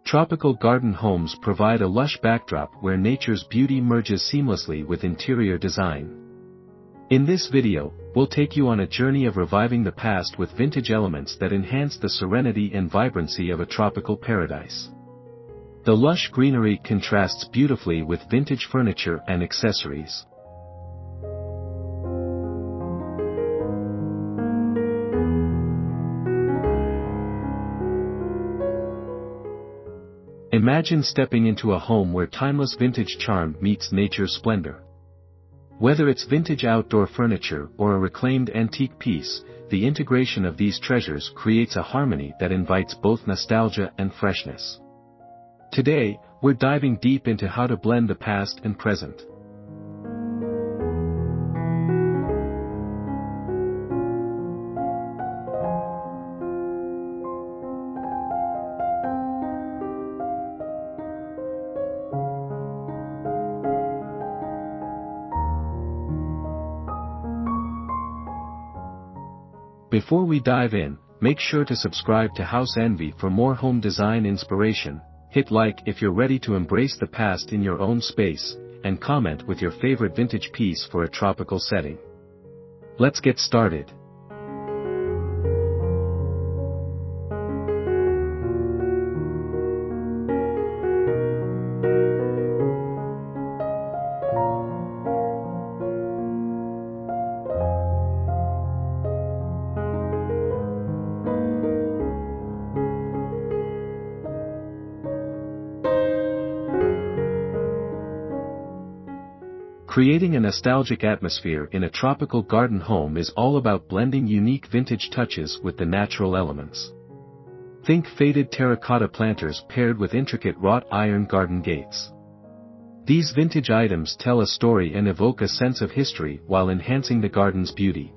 Tropical garden homes provide a lush backdrop where nature's beauty merges seamlessly with interior design. In this video, we'll take you on a journey of reviving the past with vintage elements that enhance the serenity and vibrancy of a tropical paradise. The lush greenery contrasts beautifully with vintage furniture and accessories. Imagine stepping into a home where timeless vintage charm meets nature's splendor. Whether it's vintage outdoor furniture or a reclaimed antique piece, the integration of these treasures creates a harmony that invites both nostalgia and freshness. Today, we're diving deep into how to blend the past and present. Before we dive in, make sure to subscribe to House Envy for more home design inspiration, hit like if you're ready to embrace the past in your own space, and comment with your favorite vintage piece for a tropical setting. Let's get started. Creating a nostalgic atmosphere in a tropical garden home is all about blending unique vintage touches with the natural elements. Think faded terracotta planters paired with intricate wrought iron garden gates. These vintage items tell a story and evoke a sense of history while enhancing the garden's beauty.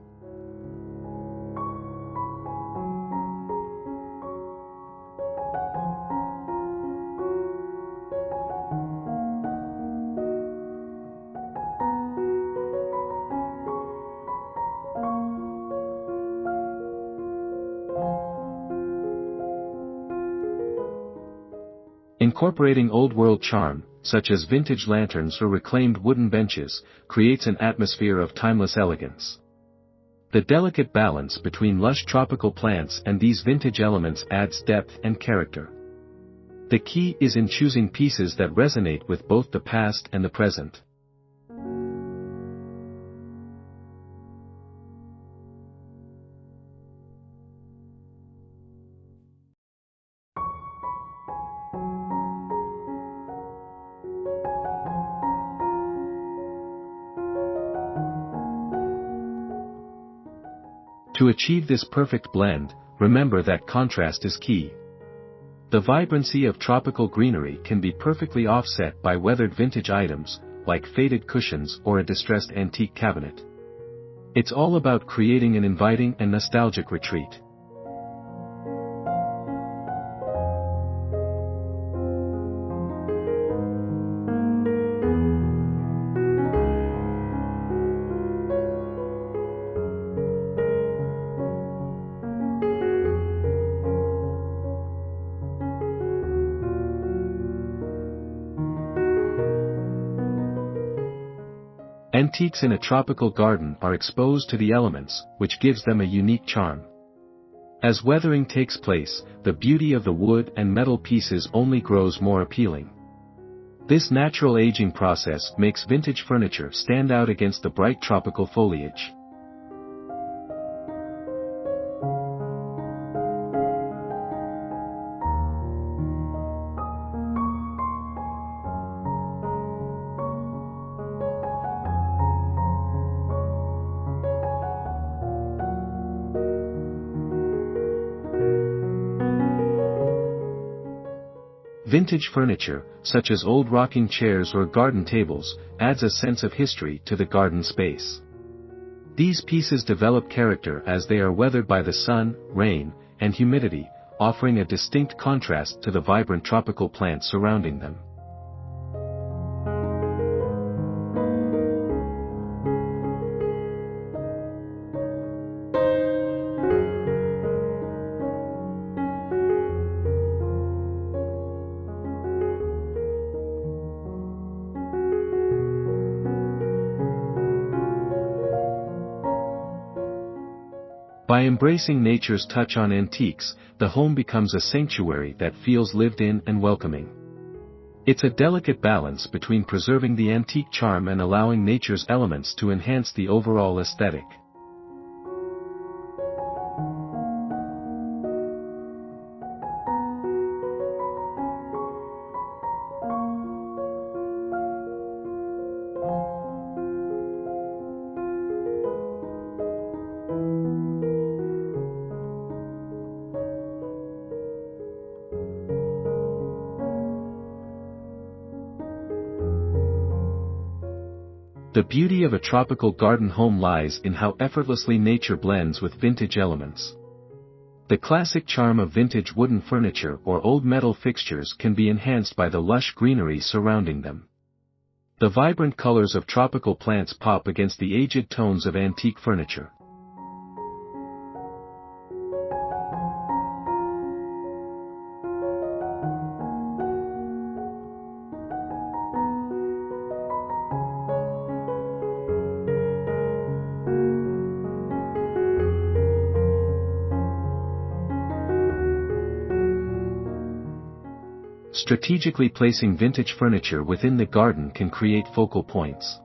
Incorporating old-world charm, such as vintage lanterns or reclaimed wooden benches, creates an atmosphere of timeless elegance. The delicate balance between lush tropical plants and these vintage elements adds depth and character. The key is in choosing pieces that resonate with both the past and the present. To achieve this perfect blend, remember that contrast is key. The vibrancy of tropical greenery can be perfectly offset by weathered vintage items, like faded cushions or a distressed antique cabinet. It's all about creating an inviting and nostalgic retreat. Antiques in a tropical garden are exposed to the elements, which gives them a unique charm. As weathering takes place, the beauty of the wood and metal pieces only grows more appealing. This natural aging process makes vintage furniture stand out against the bright tropical foliage. Vintage furniture, such as old rocking chairs or garden tables, adds a sense of history to the garden space. These pieces develop character as they are weathered by the sun, rain, and humidity, offering a distinct contrast to the vibrant tropical plants surrounding them. By embracing nature's touch on antiques, the home becomes a sanctuary that feels lived in and welcoming. It's a delicate balance between preserving the antique charm and allowing nature's elements to enhance the overall aesthetic. The beauty of a tropical garden home lies in how effortlessly nature blends with vintage elements. The classic charm of vintage wooden furniture or old metal fixtures can be enhanced by the lush greenery surrounding them. The vibrant colors of tropical plants pop against the aged tones of antique furniture. Strategically placing vintage furniture within the garden can create focal points.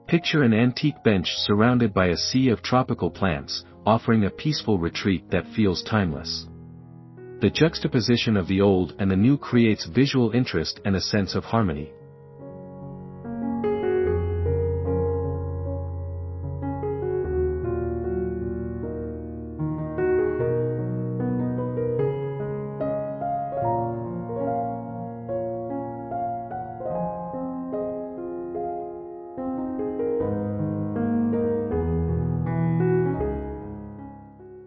Picture an antique bench surrounded by a sea of tropical plants, offering a peaceful retreat that feels timeless. The juxtaposition of the old and the new creates visual interest and a sense of harmony.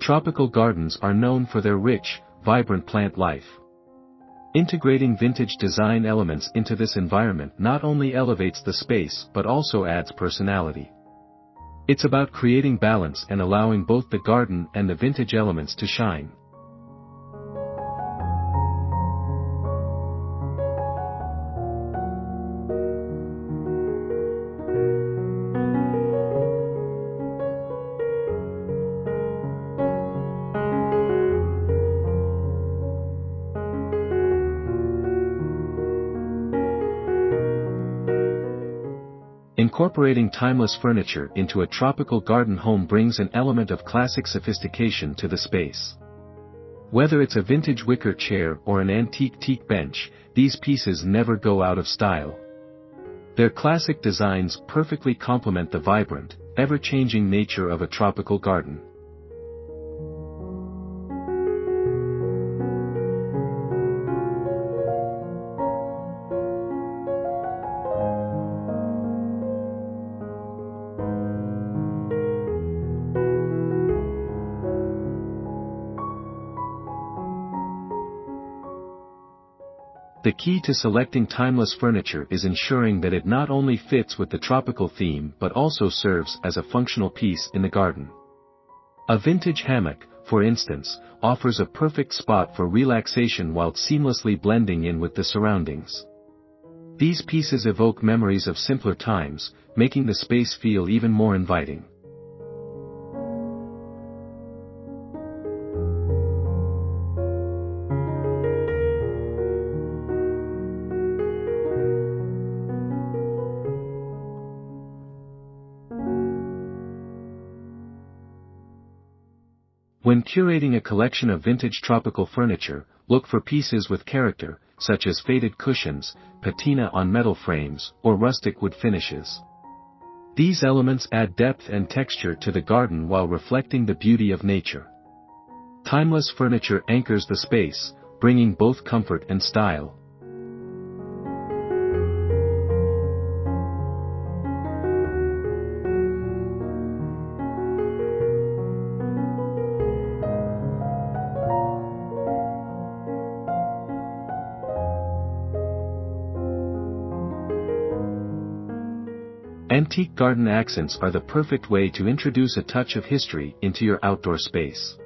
Tropical gardens are known for their rich, vibrant plant life. Integrating vintage design elements into this environment not only elevates the space but also adds personality. It's about creating balance and allowing both the garden and the vintage elements to shine. Incorporating timeless furniture into a tropical garden home brings an element of classic sophistication to the space. Whether it's a vintage wicker chair or an antique teak bench, these pieces never go out of style. Their classic designs perfectly complement the vibrant, ever-changing nature of a tropical garden. The key to selecting timeless furniture is ensuring that it not only fits with the tropical theme but also serves as a functional piece in the garden. A vintage hammock, for instance, offers a perfect spot for relaxation while seamlessly blending in with the surroundings. These pieces evoke memories of simpler times, making the space feel even more inviting. When curating a collection of vintage tropical furniture, look for pieces with character, such as faded cushions, patina on metal frames, or rustic wood finishes. These elements add depth and texture to the garden while reflecting the beauty of nature. Timeless furniture anchors the space, bringing both comfort and style. Antique garden accents are the perfect way to introduce a touch of history into your outdoor space.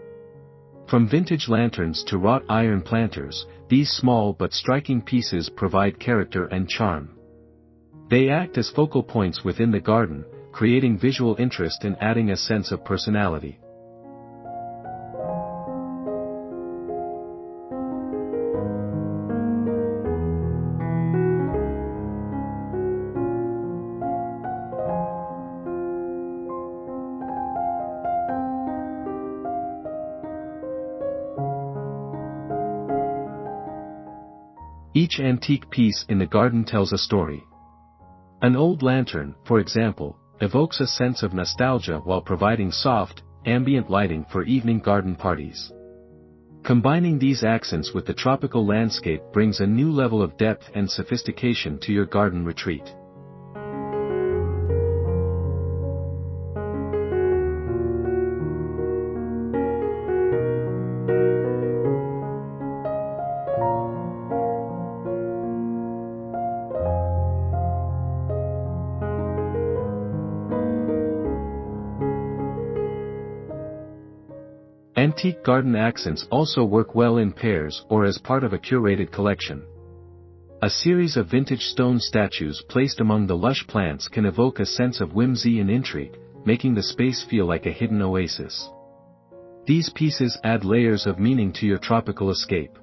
From vintage lanterns to wrought iron planters, these small but striking pieces provide character and charm. They act as focal points within the garden, creating visual interest and adding a sense of personality. Each antique piece in the garden tells a story. An old lantern, for example, evokes a sense of nostalgia while providing soft, ambient lighting for evening garden parties. Combining these accents with the tropical landscape brings a new level of depth and sophistication to your garden retreat. Antique garden accents also work well in pairs or as part of a curated collection. A series of vintage stone statues placed among the lush plants can evoke a sense of whimsy and intrigue, making the space feel like a hidden oasis. These pieces add layers of meaning to your tropical escape.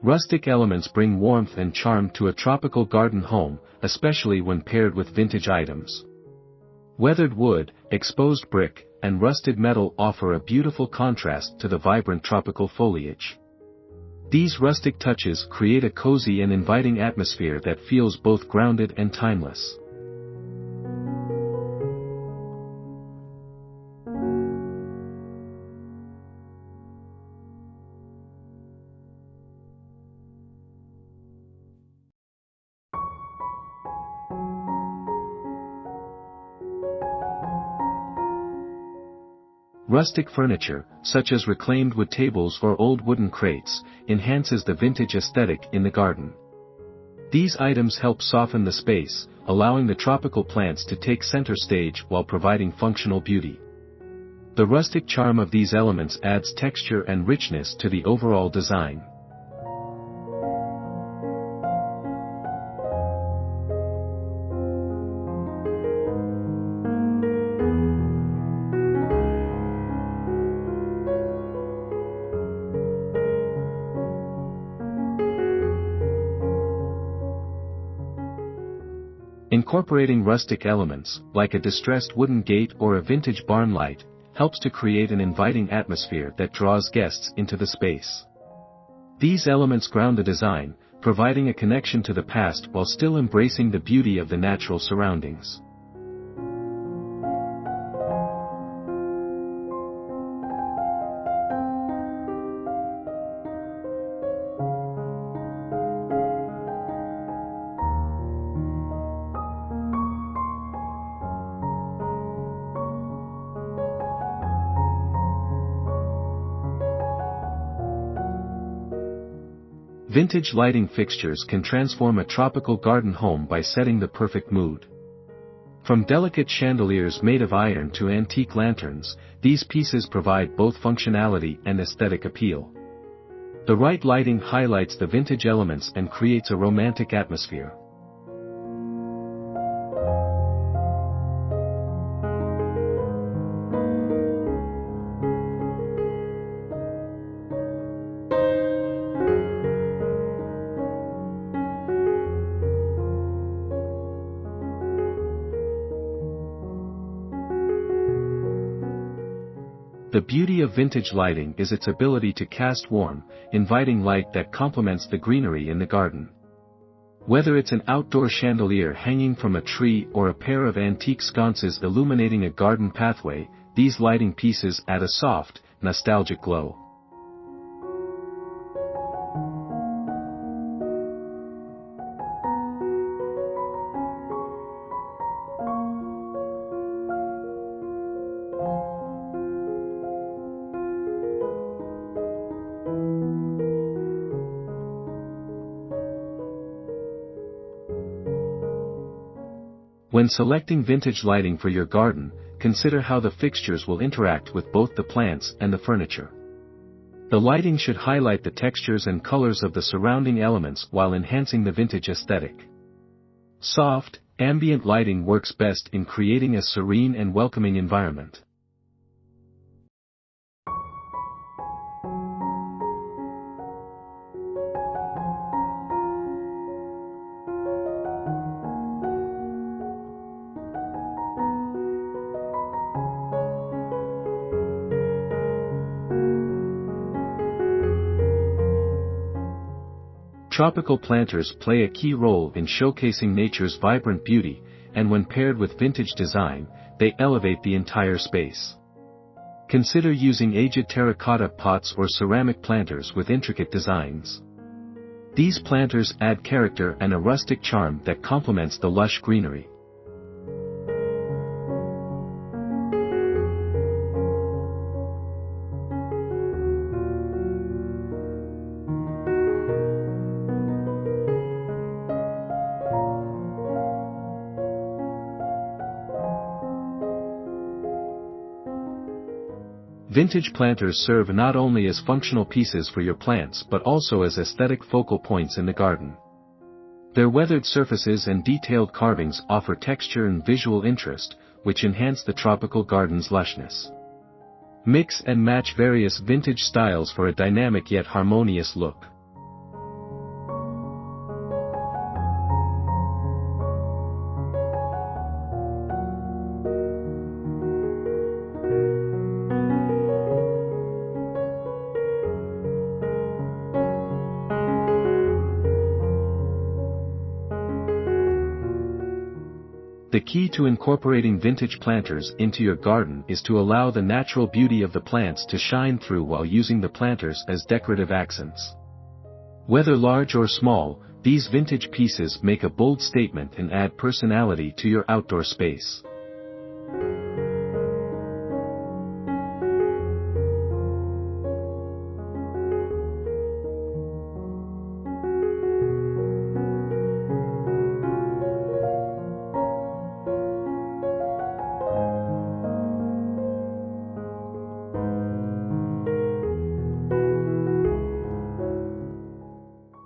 Rustic elements bring warmth and charm to a tropical garden home, especially when paired with vintage items. Weathered wood, exposed brick, and rusted metal offer a beautiful contrast to the vibrant tropical foliage. These rustic touches create a cozy and inviting atmosphere that feels both grounded and timeless. Rustic furniture, such as reclaimed wood tables or old wooden crates, enhances the vintage aesthetic in the garden. These items help soften the space, allowing the tropical plants to take center stage while providing functional beauty. The rustic charm of these elements adds texture and richness to the overall design. Incorporating rustic elements, like a distressed wooden gate or a vintage barn light, helps to create an inviting atmosphere that draws guests into the space. These elements ground the design, providing a connection to the past while still embracing the beauty of the natural surroundings. Vintage lighting fixtures can transform a tropical garden home by setting the perfect mood. From delicate chandeliers made of iron to antique lanterns, these pieces provide both functionality and aesthetic appeal. The right lighting highlights the vintage elements and creates a romantic atmosphere. The beauty of vintage lighting is its ability to cast warm, inviting light that complements the greenery in the garden. Whether it's an outdoor chandelier hanging from a tree or a pair of antique sconces illuminating a garden pathway, these lighting pieces add a soft, nostalgic glow. When selecting vintage lighting for your garden, consider how the fixtures will interact with both the plants and the furniture. The lighting should highlight the textures and colors of the surrounding elements while enhancing the vintage aesthetic. Soft, ambient lighting works best in creating a serene and welcoming environment. tropical planters play a key role in showcasing nature's vibrant beauty, and when paired with vintage design, they elevate the entire space. Consider using aged terracotta pots or ceramic planters with intricate designs. These planters add character and a rustic charm that complements the lush greenery. Vintage planters serve not only as functional pieces for your plants but also as aesthetic focal points in the garden. Their weathered surfaces and detailed carvings offer texture and visual interest, which enhance the tropical garden's lushness. Mix and match various vintage styles for a dynamic yet harmonious look. The key to incorporating vintage planters into your garden is to allow the natural beauty of the plants to shine through while using the planters as decorative accents. Whether large or small, these vintage pieces make a bold statement and add personality to your outdoor space.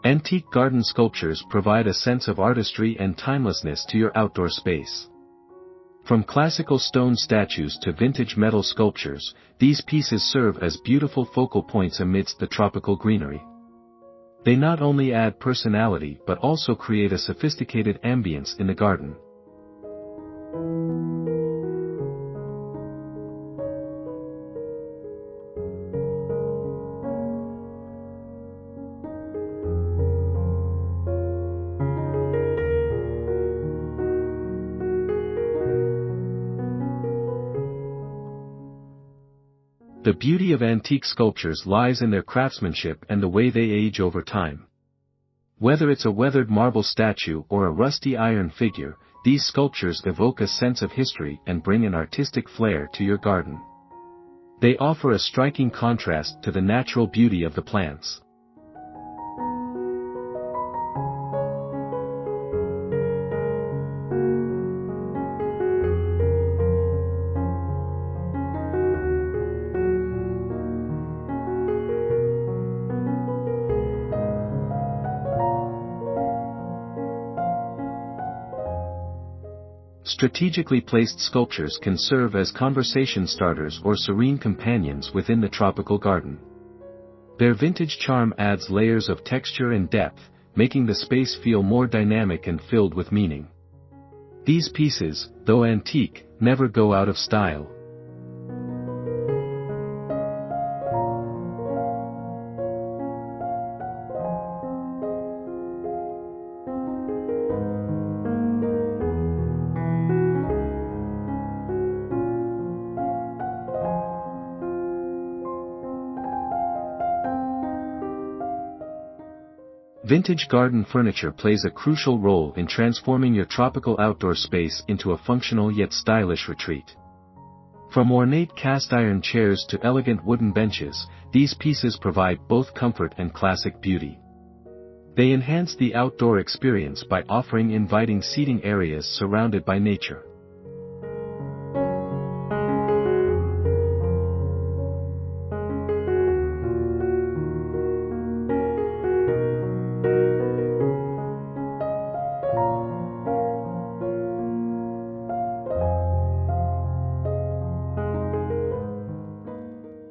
Antique garden sculptures provide a sense of artistry and timelessness to your outdoor space. From classical stone statues to vintage metal sculptures, these pieces serve as beautiful focal points amidst the tropical greenery. They not only add personality but also create a sophisticated ambience in the garden. The beauty of antique sculptures lies in their craftsmanship and the way they age over time. Whether it's a weathered marble statue or a rusty iron figure, these sculptures evoke a sense of history and bring an artistic flair to your garden. They offer a striking contrast to the natural beauty of the plants. Strategically placed sculptures can serve as conversation starters or serene companions within the tropical garden. Their vintage charm adds layers of texture and depth, making the space feel more dynamic and filled with meaning. These pieces, though antique, never go out of style. Vintage garden furniture plays a crucial role in transforming your tropical outdoor space into a functional yet stylish retreat. From ornate cast-iron chairs to elegant wooden benches, these pieces provide both comfort and classic beauty. They enhance the outdoor experience by offering inviting seating areas surrounded by nature.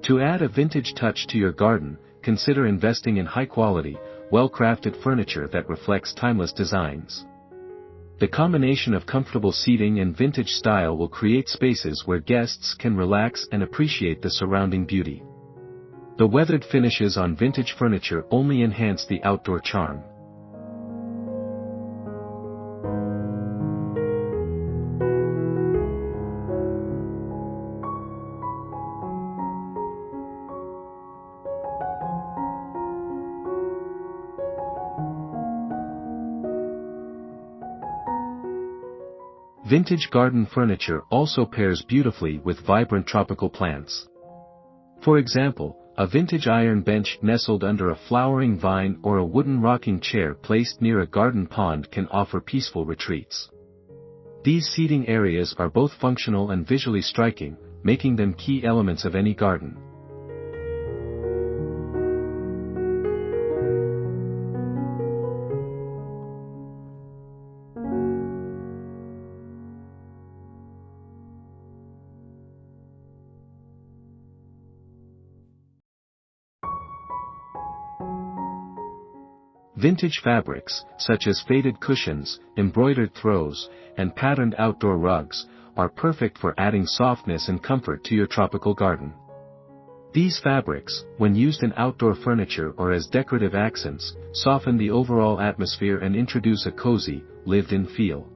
To add a vintage touch to your garden, consider investing in high-quality, well-crafted furniture that reflects timeless designs. The combination of comfortable seating and vintage style will create spaces where guests can relax and appreciate the surrounding beauty. The weathered finishes on vintage furniture only enhance the outdoor charm. Vintage garden furniture also pairs beautifully with vibrant tropical plants. For example, a vintage iron bench nestled under a flowering vine or a wooden rocking chair placed near a garden pond can offer peaceful retreats. These seating areas are both functional and visually striking, making them key elements of any garden. Vintage fabrics, such as faded cushions, embroidered throws, and patterned outdoor rugs, are perfect for adding softness and comfort to your tropical garden. These fabrics, when used in outdoor furniture or as decorative accents, soften the overall atmosphere and introduce a cozy, lived-in feel.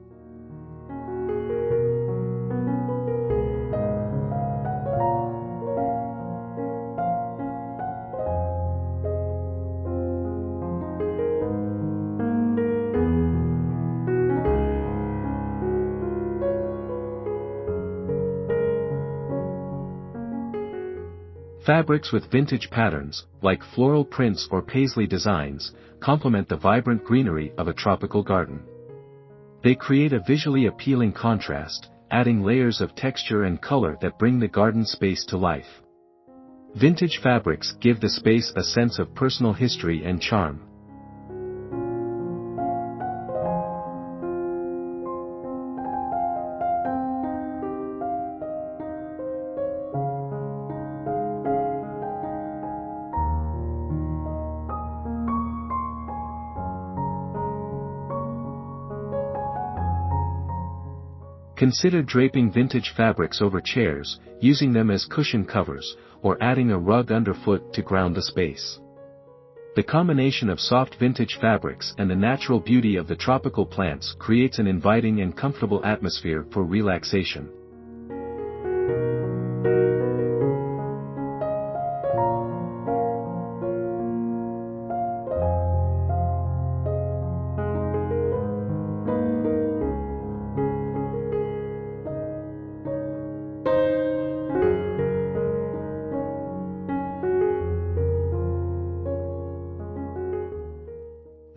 Fabrics with vintage patterns, like floral prints or paisley designs, complement the vibrant greenery of a tropical garden. They create a visually appealing contrast, adding layers of texture and color that bring the garden space to life. Vintage fabrics give the space a sense of personal history and charm. Consider draping vintage fabrics over chairs, using them as cushion covers, or adding a rug underfoot to ground the space. The combination of soft vintage fabrics and the natural beauty of the tropical plants creates an inviting and comfortable atmosphere for relaxation.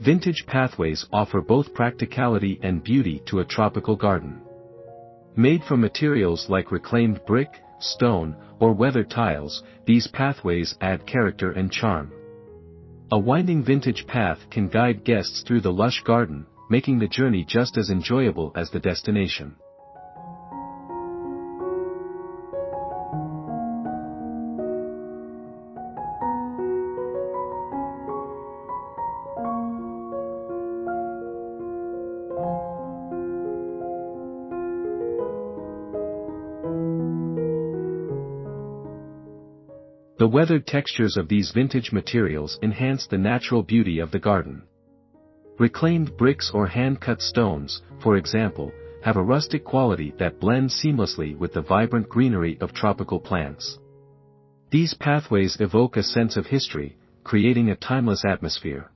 Vintage pathways offer both practicality and beauty to a tropical garden. Made from materials like reclaimed brick, stone, or weathered tiles, these pathways add character and charm. A winding vintage path can guide guests through the lush garden, making the journey just as enjoyable as the destination. The weathered textures of these vintage materials enhance the natural beauty of the garden. Reclaimed bricks or hand-cut stones, for example, have a rustic quality that blends seamlessly with the vibrant greenery of tropical plants. These pathways evoke a sense of history, creating a timeless atmosphere.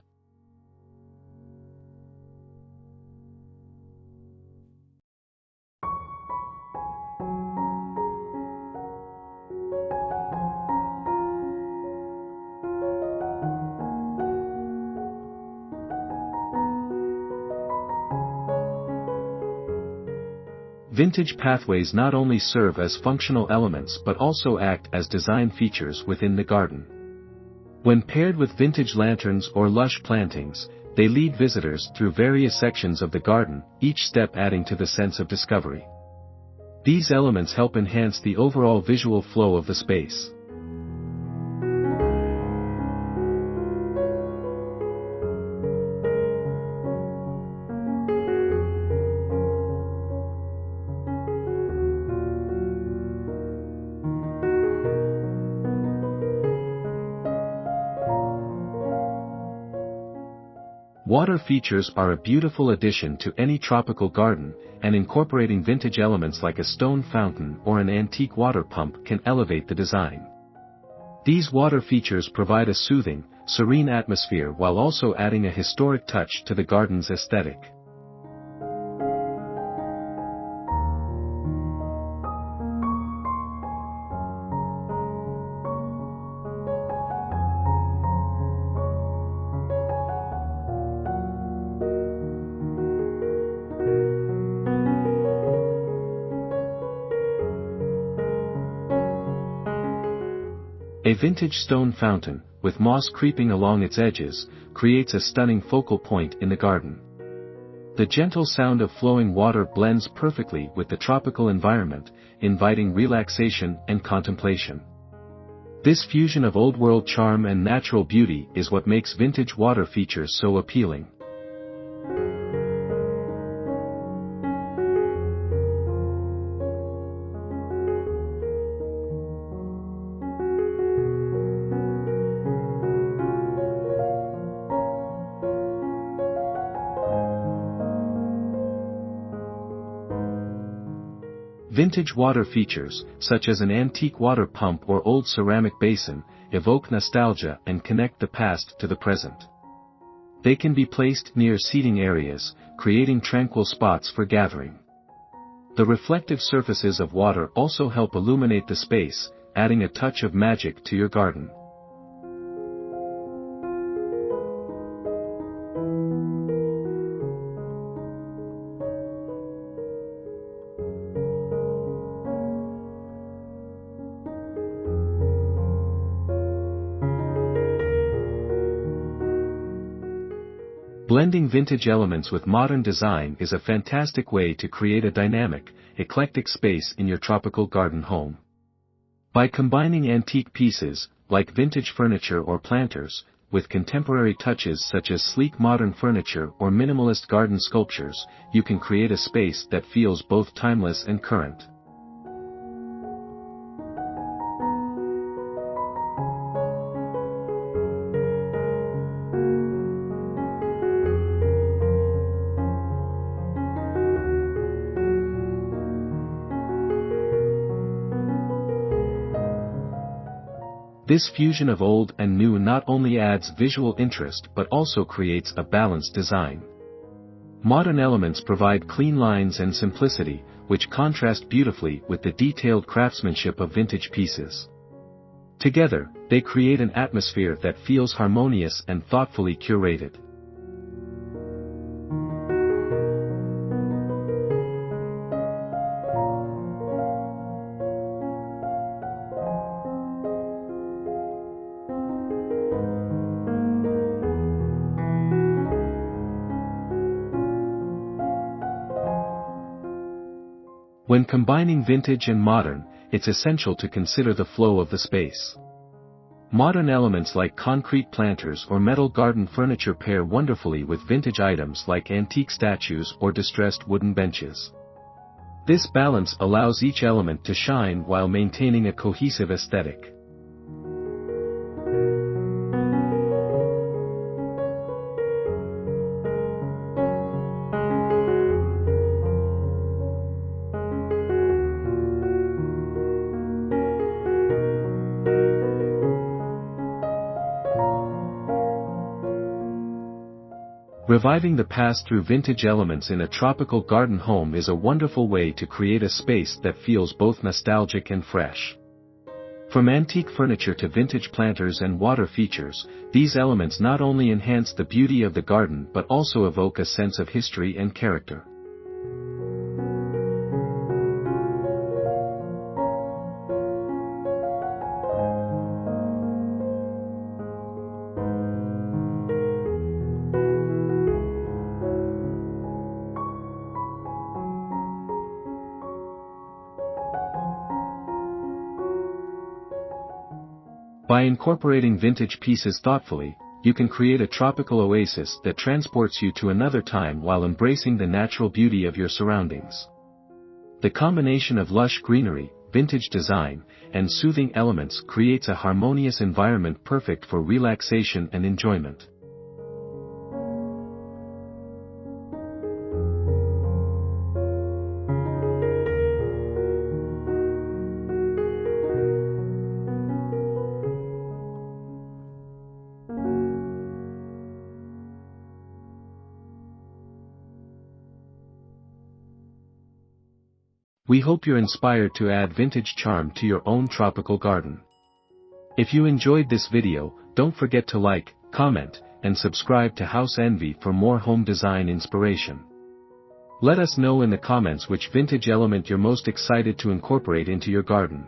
Vintage pathways not only serve as functional elements but also act as design features within the garden. When paired with vintage lanterns or lush plantings, they lead visitors through various sections of the garden, each step adding to the sense of discovery. These elements help enhance the overall visual flow of the space. Water features are a beautiful addition to any tropical garden, and incorporating vintage elements like a stone fountain or an antique water pump can elevate the design. These water features provide a soothing, serene atmosphere while also adding a historic touch to the garden's aesthetic. vintage stone fountain, with moss creeping along its edges, creates a stunning focal point in the garden. The gentle sound of flowing water blends perfectly with the tropical environment, inviting relaxation and contemplation. This fusion of old-world charm and natural beauty is what makes vintage water features so appealing. Vintage water features, such as an antique water pump or old ceramic basin, evoke nostalgia and connect the past to the present. They can be placed near seating areas, creating tranquil spots for gathering. The reflective surfaces of water also help illuminate the space, adding a touch of magic to your garden. Blending vintage elements with modern design is a fantastic way to create a dynamic, eclectic space in your tropical garden home. By combining antique pieces, like vintage furniture or planters, with contemporary touches such as sleek modern furniture or minimalist garden sculptures, you can create a space that feels both timeless and current. This fusion of old and new not only adds visual interest but also creates a balanced design. Modern elements provide clean lines and simplicity, which contrast beautifully with the detailed craftsmanship of vintage pieces. Together, they create an atmosphere that feels harmonious and thoughtfully curated. When combining vintage and modern, it's essential to consider the flow of the space. Modern elements like concrete planters or metal garden furniture pair wonderfully with vintage items like antique statues or distressed wooden benches. This balance allows each element to shine while maintaining a cohesive aesthetic. Reviving the past through vintage elements in a tropical garden home is a wonderful way to create a space that feels both nostalgic and fresh. From antique furniture to vintage planters and water features, these elements not only enhance the beauty of the garden but also evoke a sense of history and character. By incorporating vintage pieces thoughtfully, you can create a tropical oasis that transports you to another time while embracing the natural beauty of your surroundings. The combination of lush greenery, vintage design, and soothing elements creates a harmonious environment perfect for relaxation and enjoyment. We hope you're inspired to add vintage charm to your own tropical garden. If you enjoyed this video, don't forget to like, comment, and subscribe to House Envy for more home design inspiration. Let us know in the comments which vintage element you're most excited to incorporate into your garden.